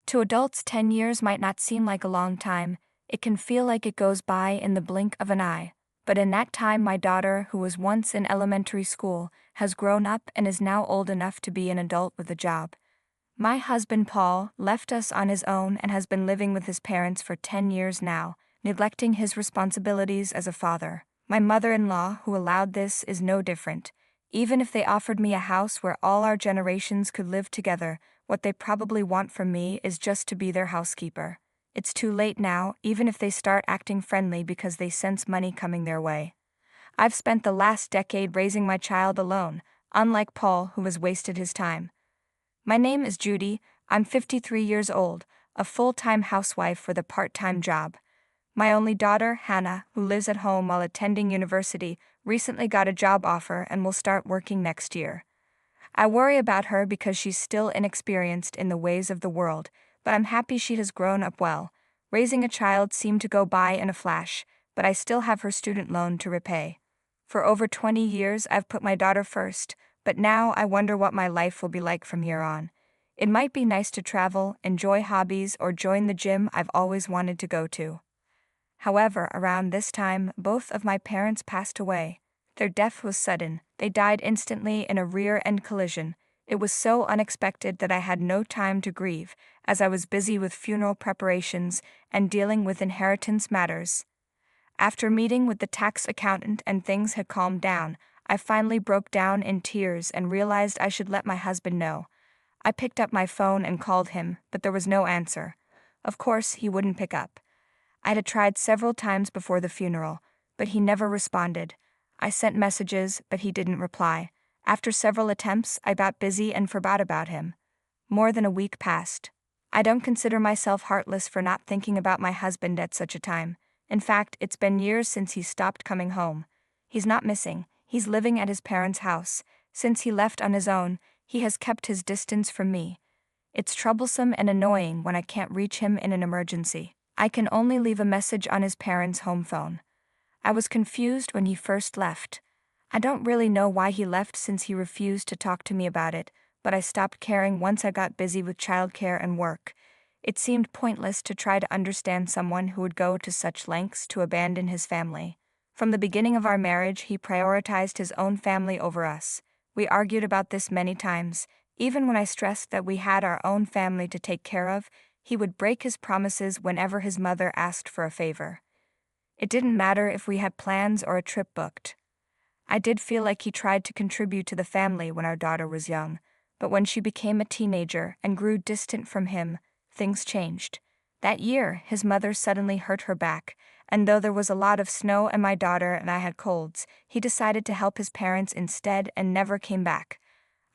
To adults, 10 years might not seem like a long time. It can feel like it goes by in the blink of an eye. But in that time, my daughter, who was once in elementary school, has grown up and is now old enough to be an adult with a job. My husband Paul left us on his own and has been living with his parents for 10 years now, neglecting his responsibilities as a father. My mother-in-law, who allowed this, is no different. Even if they offered me a house where all our generations could live together, what they probably want from me is just to be their housekeeper. It's too late now, even if they start acting friendly because they sense money coming their way. I've spent the last decade raising my child alone, unlike Paul, who has wasted his time. My name is Judy, I'm 53 years old, a full-time housewife with a part-time job. My only daughter, Hannah, who lives at home while attending university, recently got a job offer and will start working next year. I worry about her because she's still inexperienced in the ways of the world, but I'm happy she has grown up well. Raising a child seemed to go by in a flash, but I still have her student loan to repay. For over 20 years, I've put my daughter first, but now I wonder what my life will be like from here on. It might be nice to travel, enjoy hobbies, or join the gym I've always wanted to go to. However, around this time, both of my parents passed away. Their death was sudden. They died instantly in a rear-end collision. It was so unexpected that I had no time to grieve, as I was busy with funeral preparations and dealing with inheritance matters. After meeting with the tax accountant and things had calmed down, I finally broke down in tears and realized I should let my husband know. I picked up my phone and called him, but there was no answer. Of course, he wouldn't pick up. I had tried several times before the funeral, but he never responded. I sent messages, but he didn't reply. After several attempts, I got busy and forgot about him. More than a week passed. I don't consider myself heartless for not thinking about my husband at such a time. In fact, it's been years since he stopped coming home. He's not missing. He's living at his parents' house. Since he left on his own, he has kept his distance from me. It's troublesome and annoying when I can't reach him in an emergency. I can only leave a message on his parents' home phone. I was confused when he first left. I don't really know why he left since he refused to talk to me about it, but I stopped caring once I got busy with childcare and work. It seemed pointless to try to understand someone who would go to such lengths to abandon his family. From the beginning of our marriage, he prioritized his own family over us. We argued about this many times. Even when I stressed that we had our own family to take care of, he would break his promises whenever his mother asked for a favor. It didn't matter if we had plans or a trip booked. I did feel like he tried to contribute to the family when our daughter was young, but when she became a teenager and grew distant from him, things changed. That year, his mother suddenly hurt her back, and though there was a lot of snow and my daughter and I had colds, he decided to help his parents instead and never came back.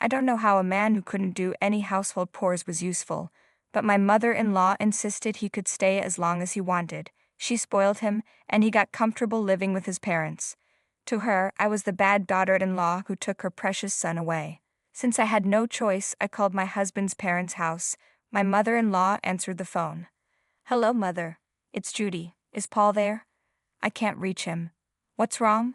I don't know how a man who couldn't do any household chores was useful, but my mother-in-law insisted he could stay as long as he wanted. She spoiled him, and he got comfortable living with his parents. To her, I was the bad daughter-in-law who took her precious son away. Since I had no choice, I called my husband's parents' house. My mother-in-law answered the phone. "Hello, Mother. It's Judy. Is Paul there? I can't reach him. What's wrong?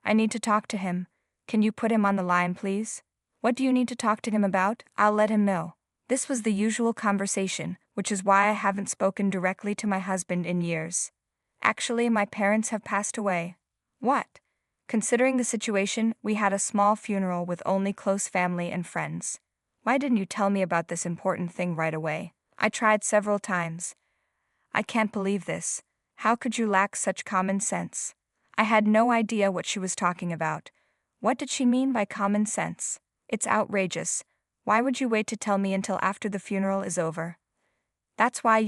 I need to talk to him. Can you put him on the line, please? What do you need to talk to him about? I'll let him know." This was the usual conversation, which is why I haven't spoken directly to my husband in years. Actually, my parents have passed away. What? Considering the situation, we had a small funeral with only close family and friends. Why didn't you tell me about this important thing right away? I tried several times. I can't believe this. How could you lack such common sense? I had no idea what she was talking about. What did she mean by common sense? It's outrageous. Why would you wait to tell me until after the funeral is over? That's why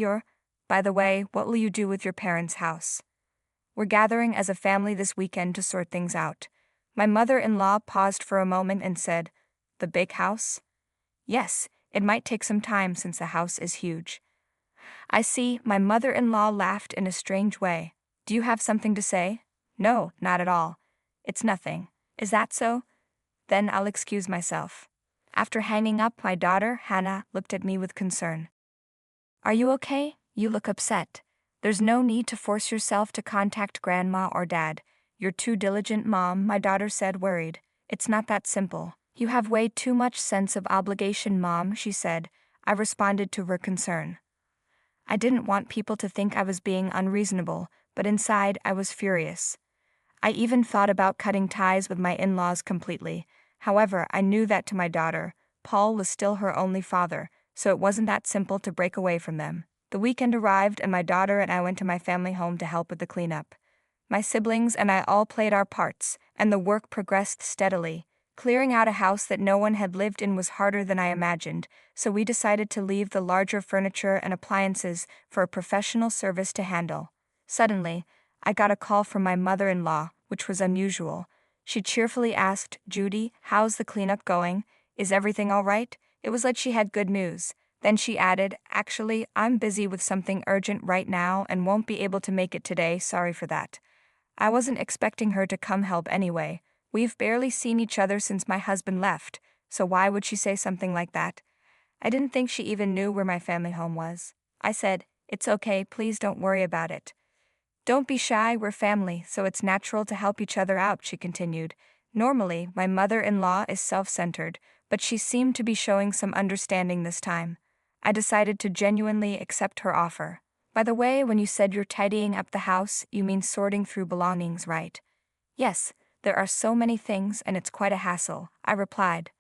By the way, what will you do with your parents' house? We're gathering as a family this weekend to sort things out. My mother-in-law paused for a moment and said, "The big house?" Yes, it might take some time since the house is huge. I see. My mother-in-law laughed in a strange way. Do you have something to say? No, not at all. It's nothing. Is that so? Then I'll excuse myself. After hanging up, my daughter, Hannah, looked at me with concern. Are you okay? You look upset. There's no need to force yourself to contact Grandma or Dad. You're too diligent, Mom, my daughter said, worried. It's not that simple. You have way too much sense of obligation, Mom, she said. I responded to her concern. I didn't want people to think I was being unreasonable, but inside I was furious. I even thought about cutting ties with my in-laws completely. However, I knew that to my daughter, Paul was still her only father, so it wasn't that simple to break away from them. The weekend arrived and my daughter and I went to my family home to help with the cleanup. My siblings and I all played our parts, and the work progressed steadily. Clearing out a house that no one had lived in was harder than I imagined, so we decided to leave the larger furniture and appliances for a professional service to handle. Suddenly, I got a call from my mother-in-law, which was unusual. She cheerfully asked, "Judy, how's the cleanup going? Is everything all right?" It was like she had good news. Then she added, "Actually, I'm busy with something urgent right now and won't be able to make it today, sorry for that." I wasn't expecting her to come help anyway. We've barely seen each other since my husband left, so why would she say something like that? I didn't think she even knew where my family home was. I said, "It's okay, please don't worry about it." "Don't be shy, we're family, so it's natural to help each other out," she continued. Normally, my mother-in-law is self-centered, but she seemed to be showing some understanding this time. I decided to genuinely accept her offer. "By the way, when you said you're tidying up the house, you mean sorting through belongings, right?" "Yes, there are so many things and it's quite a hassle," I replied.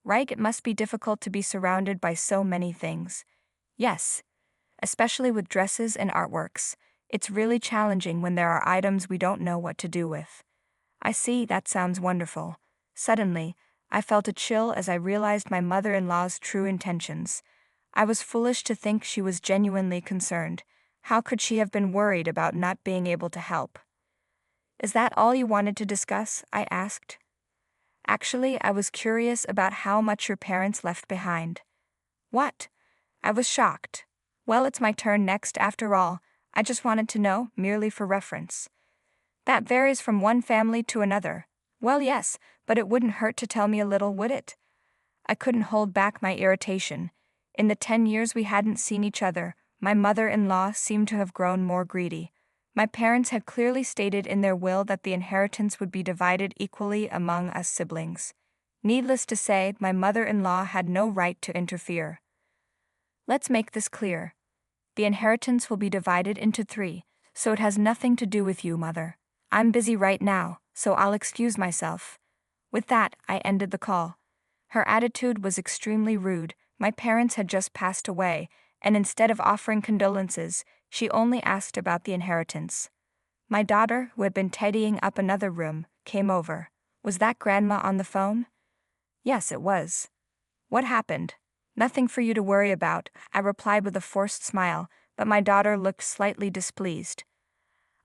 "Right, it must be difficult to be surrounded by so many things." "Yes, especially with dresses and artworks. It's really challenging when there are items we don't know what to do with." "I see, that sounds wonderful." Suddenly, I felt a chill as I realized my mother-in-law's true intentions. I was foolish to think she was genuinely concerned. How could she have been worried about not being able to help? "Is that all you wanted to discuss?" I asked. "Actually, I was curious about how much your parents left behind." "What?" I was shocked. "Well, it's my turn next after all. I just wanted to know, merely for reference." "That varies from one family to another." "Well, yes, but it wouldn't hurt to tell me a little, would it?" I couldn't hold back my irritation. In the 10 years we hadn't seen each other, my mother-in-law seemed to have grown more greedy. My parents had clearly stated in their will that the inheritance would be divided equally among us siblings. Needless to say, my mother-in-law had no right to interfere. "Let's make this clear. The inheritance will be divided into 3, so it has nothing to do with you, Mother. I'm busy right now, so I'll excuse myself." With that, I ended the call. Her attitude was extremely rude. My parents had just passed away, and instead of offering condolences, she only asked about the inheritance. My daughter, who had been tidying up another room, came over. "Was that Grandma on the phone?" "Yes, it was." "What happened?" "Nothing for you to worry about," I replied with a forced smile, but my daughter looked slightly displeased.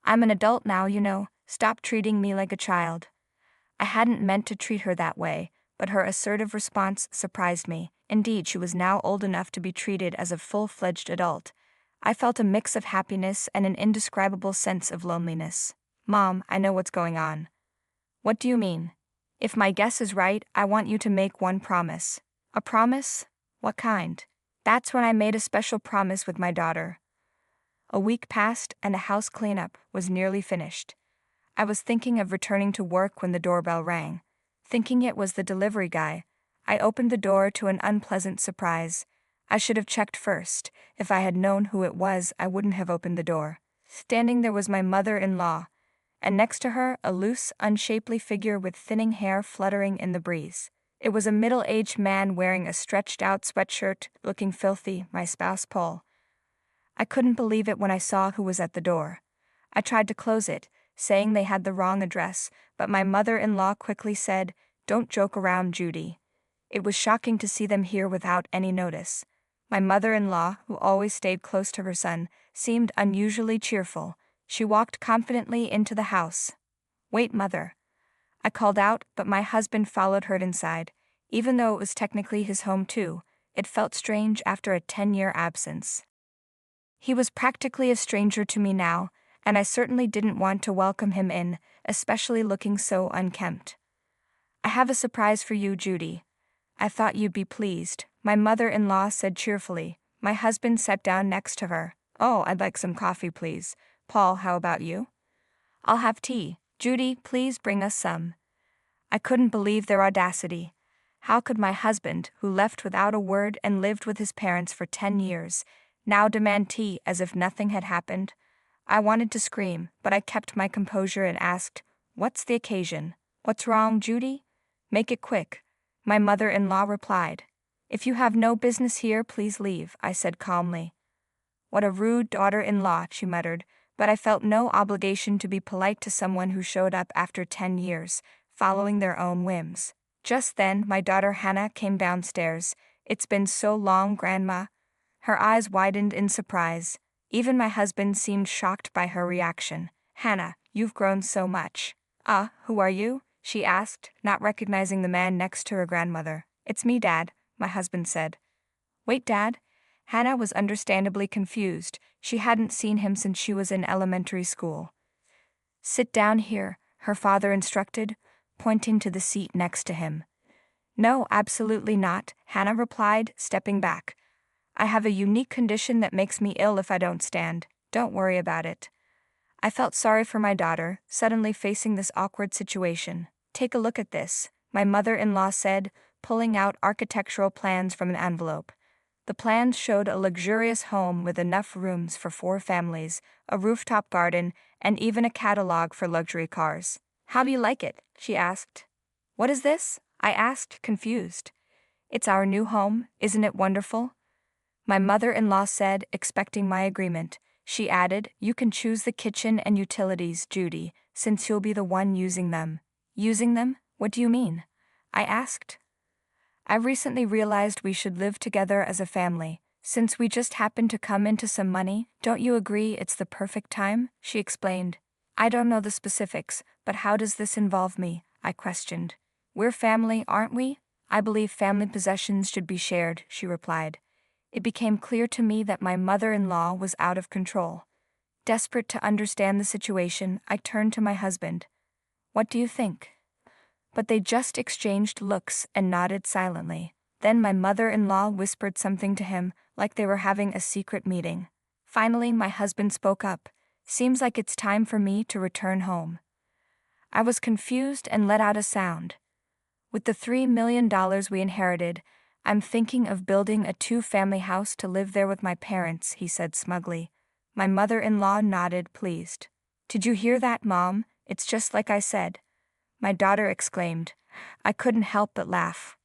"I'm an adult now, you know. Stop treating me like a child." I hadn't meant to treat her that way, but her assertive response surprised me. Indeed, she was now old enough to be treated as a full-fledged adult. I felt a mix of happiness and an indescribable sense of loneliness. "Mom, I know what's going on." "What do you mean?" "If my guess is right, I want you to make one promise." "A promise? What kind?" That's when I made a special promise with my daughter. A week passed and the house cleanup was nearly finished. I was thinking of returning to work when the doorbell rang. Thinking it was the delivery guy, I opened the door to an unpleasant surprise. I should have checked first. If I had known who it was, I wouldn't have opened the door. Standing there was my mother-in-law, and next to her, a loose, unshapely figure with thinning hair fluttering in the breeze. It was a middle-aged man wearing a stretched-out sweatshirt, looking filthy, my spouse Paul. I couldn't believe it when I saw who was at the door. I tried to close it, saying they had the wrong address, but my mother-in-law quickly said, "Don't joke around, Judy." It was shocking to see them here without any notice. My mother-in-law, who always stayed close to her son, seemed unusually cheerful. She walked confidently into the house. "Wait, Mother." I called out, but my husband followed her inside. Even though it was technically his home too, it felt strange after a 10-year absence. He was practically a stranger to me now, and I certainly didn't want to welcome him in, especially looking so unkempt. "I have a surprise for you, Judy. I thought you'd be pleased," my mother-in-law said cheerfully. My husband sat down next to her. "Oh, I'd like some coffee, please. Paul, how about you?" "I'll have tea. Judy, please bring us some." I couldn't believe their audacity. How could my husband, who left without a word and lived with his parents for 10 years, Now demand tea as if nothing had happened. I wanted to scream, but I kept my composure and asked, "What's the occasion? What's wrong, Judy? Make it quick." My mother-in-law replied. "If you have no business here, please leave," I said calmly. "What a rude daughter-in-law," she muttered, but I felt no obligation to be polite to someone who showed up after 10 years, following their own whims. Just then, my daughter Hannah came downstairs. "It's been so long, Grandma." Her eyes widened in surprise. Even my husband seemed shocked by her reaction. "Hannah, you've grown so much." Who are you?" she asked, not recognizing the man next to her grandmother. "It's me, Dad," my husband said. "Wait, Dad?" Hannah was understandably confused. She hadn't seen him since she was in elementary school. "Sit down here," her father instructed, pointing to the seat next to him. "No, absolutely not," Hannah replied, stepping back. "I have a unique condition that makes me ill if I don't stand. Don't worry about it." I felt sorry for my daughter, suddenly facing this awkward situation. "Take a look at this," my mother-in-law said, pulling out architectural plans from an envelope. The plans showed a luxurious home with enough rooms for 4 families, a rooftop garden, and even a catalog for luxury cars. "How do you like it?" she asked. "What is this?" I asked, confused. "It's our new home, isn't it wonderful?" My mother-in-law said, expecting my agreement. She added, "You can choose the kitchen and utilities, Judy, since you'll be the one using them." "Using them? What do you mean?" I asked. "I recently realized we should live together as a family. Since we just happened to come into some money, don't you agree it's the perfect time?" she explained. "I don't know the specifics, but how does this involve me?" I questioned. "We're family, aren't we?" "I believe family possessions should be shared," she replied. It became clear to me that my mother-in-law was out of control. Desperate to understand the situation, I turned to my husband. "What do you think?" But they just exchanged looks and nodded silently. Then my mother-in-law whispered something to him, like they were having a secret meeting. Finally, my husband spoke up. "Seems like it's time for me to return home." I was confused and let out a sound. "With the $3 million we inherited, I'm thinking of building a 2-family house to live there with my parents," he said smugly. My mother-in-law nodded, pleased. "Did you hear that, Mom? It's just like I said," my daughter exclaimed. I couldn't help but laugh.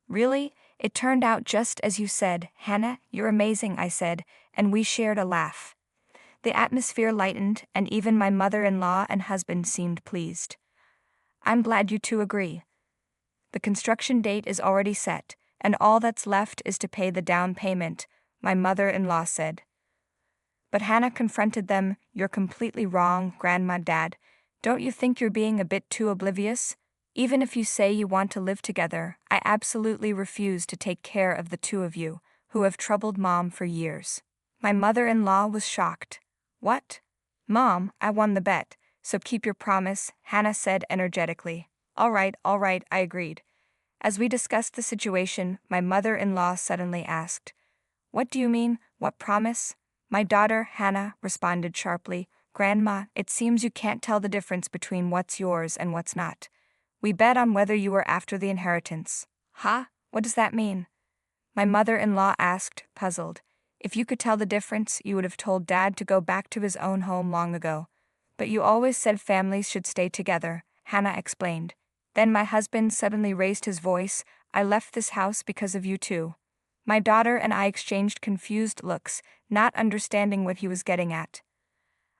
"Really? It turned out just as you said, Hannah. You're amazing," I said, and we shared a laugh. The atmosphere lightened, and even my mother-in-law and husband seemed pleased. "I'm glad you two agree. The construction date is already set, and all that's left is to pay the down payment," my mother-in-law said. But Hannah confronted them. "You're completely wrong, Grandma, Dad. Don't you think you're being a bit too oblivious? Even if you say you want to live together, I absolutely refuse to take care of the 2 of you, who have troubled Mom for years." My mother-in-law was shocked. "What? Mom, I won the bet, so keep your promise," Hannah said energetically. All right, I agreed. As we discussed the situation, my mother-in-law suddenly asked, "What do you mean, what promise?" My daughter, Hannah, responded sharply, "Grandma, it seems you can't tell the difference between what's yours and what's not. We bet on whether you were after the inheritance." "Huh? What does that mean?" my mother-in-law asked, puzzled. "If you could tell the difference, you would have told Dad to go back to his own home long ago. But you always said families should stay together," Hannah explained. Then my husband suddenly raised his voice. "I left this house because of you two." My daughter and I exchanged confused looks, not understanding what he was getting at.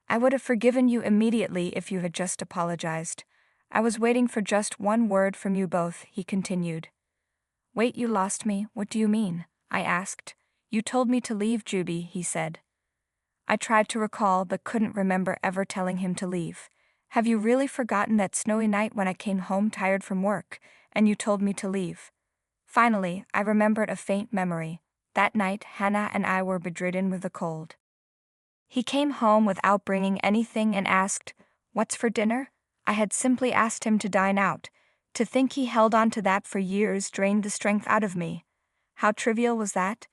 "I would have forgiven you immediately if you had just apologized. I was waiting for just one word from you both," he continued. "Wait, you lost me. What do you mean?" I asked. "You told me to leave, Judy," he said. I tried to recall but couldn't remember ever telling him to leave. "Have you really forgotten that snowy night when I came home tired from work, and you told me to leave?" Finally, I remembered a faint memory. That night, Hannah and I were bedridden with a cold. He came home without bringing anything and asked, "What's for dinner?" I had simply asked him to dine out. To think he held on to that for years drained the strength out of me. How trivial was that?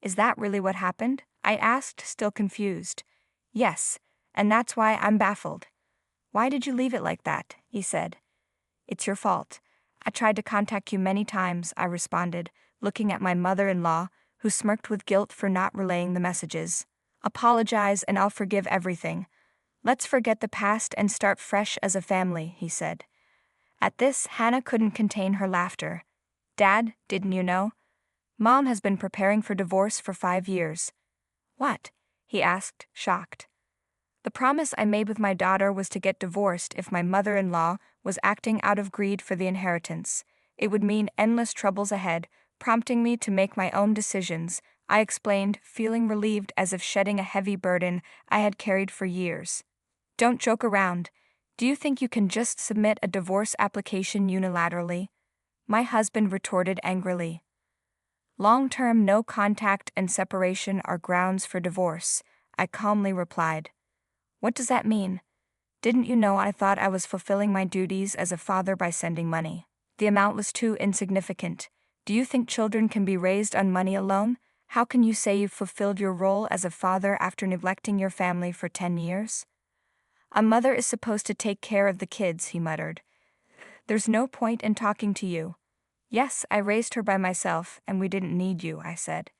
"Is that really what happened?" I asked, still confused. "Yes, and that's why I'm baffled." "Why did you leave it like that?" he said. "It's your fault. I tried to contact you many times," I responded, looking at my mother-in-law, who smirked with guilt for not relaying the messages. "Apologize and I'll forgive everything. Let's forget the past and start fresh as a family," he said. At this, Hannah couldn't contain her laughter. "Dad, didn't you know? Mom has been preparing for divorce for 5 years." "What?" he asked, shocked. "The promise I made with my daughter was to get divorced if my mother-in-law was acting out of greed for the inheritance. It would mean endless troubles ahead, prompting me to make my own decisions," I explained, feeling relieved as if shedding a heavy burden I had carried for years. "Don't joke around. Do you think you can just submit a divorce application unilaterally?" my husband retorted angrily. "Long-term no contact and separation are grounds for divorce," I calmly replied. "What does that mean? Didn't you know I thought I was fulfilling my duties as a father by sending money? The amount was too insignificant. Do you think children can be raised on money alone? How can you say you've fulfilled your role as a father after neglecting your family for 10 years? A mother is supposed to take care of the kids," he muttered. "There's no point in talking to you." "Yes, I raised her by myself, and we didn't need you," I said.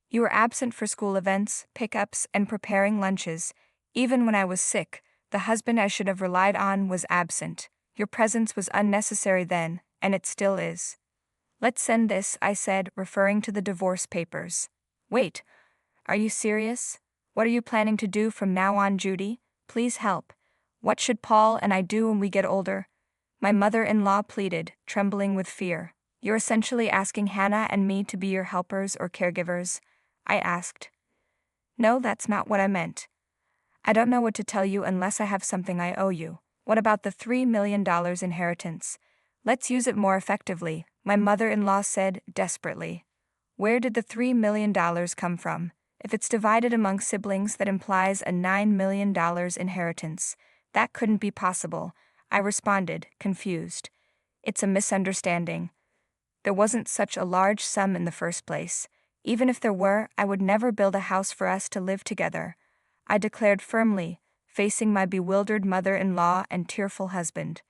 "You were absent for school events, pickups, and preparing lunches. Even when I was sick, the husband I should have relied on was absent. Your presence was unnecessary then, and it still is." "Let's send this," I said, referring to the divorce papers. "Wait, are you serious? What are you planning to do from now on, Judy? Please help. What should Paul and I do when we get older?" my mother-in-law pleaded, trembling with fear. "You're essentially asking Hannah and me to be your helpers or caregivers?" I asked. "No, that's not what I meant. I don't know what to tell you unless I have something I owe you. What about the $3 million inheritance? Let's use it more effectively," my mother-in-law said desperately. "Where did the $3 million come from? If it's divided among siblings, that implies a $9 million inheritance. That couldn't be possible," I responded, confused. "It's a misunderstanding. There wasn't such a large sum in the first place. Even if there were, I would never build a house for us to live together," I declared firmly, facing my bewildered mother-in-law and tearful husband.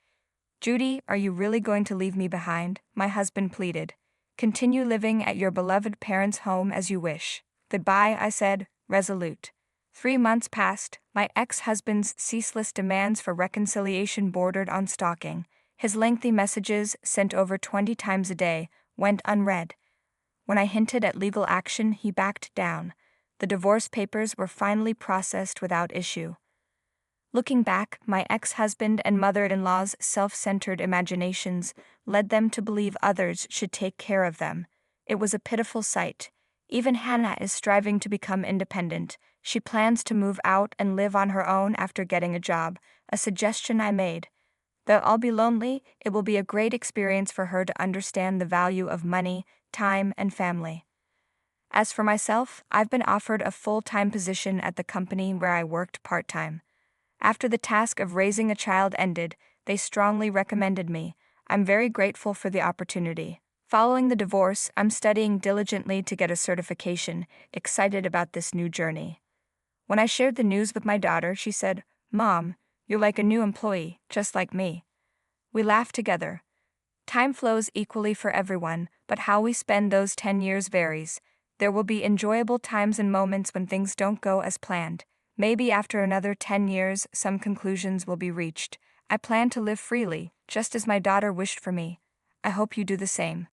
"Judy, are you really going to leave me behind?" my husband pleaded. "Continue living at your beloved parents' home as you wish." "Goodbye," I said, resolute. 3 months passed. My ex-husband's ceaseless demands for reconciliation bordered on stalking. His lengthy messages, sent over 20 times a day, went unread. When I hinted at legal action, he backed down. The divorce papers were finally processed without issue. Looking back, my ex-husband and mother-in-law's self-centered imaginations led them to believe others should take care of them. It was a pitiful sight. Even Hannah is striving to become independent. She plans to move out and live on her own after getting a job, a suggestion I made. Though I'll be lonely, it will be a great experience for her to understand the value of money, time, and family. As for myself, I've been offered a full-time position at the company where I worked part-time. After the task of raising a child ended, they strongly recommended me. I'm very grateful for the opportunity. Following the divorce, I'm studying diligently to get a certification, excited about this new journey. When I shared the news with my daughter, she said, "Mom, you're like a new employee, just like me." We laughed together. Time flows equally for everyone, but how we spend those 10 years varies. There will be enjoyable times and moments when things don't go as planned. Maybe after another 10 years, some conclusions will be reached. I plan to live freely, just as my daughter wished for me. I hope you do the same.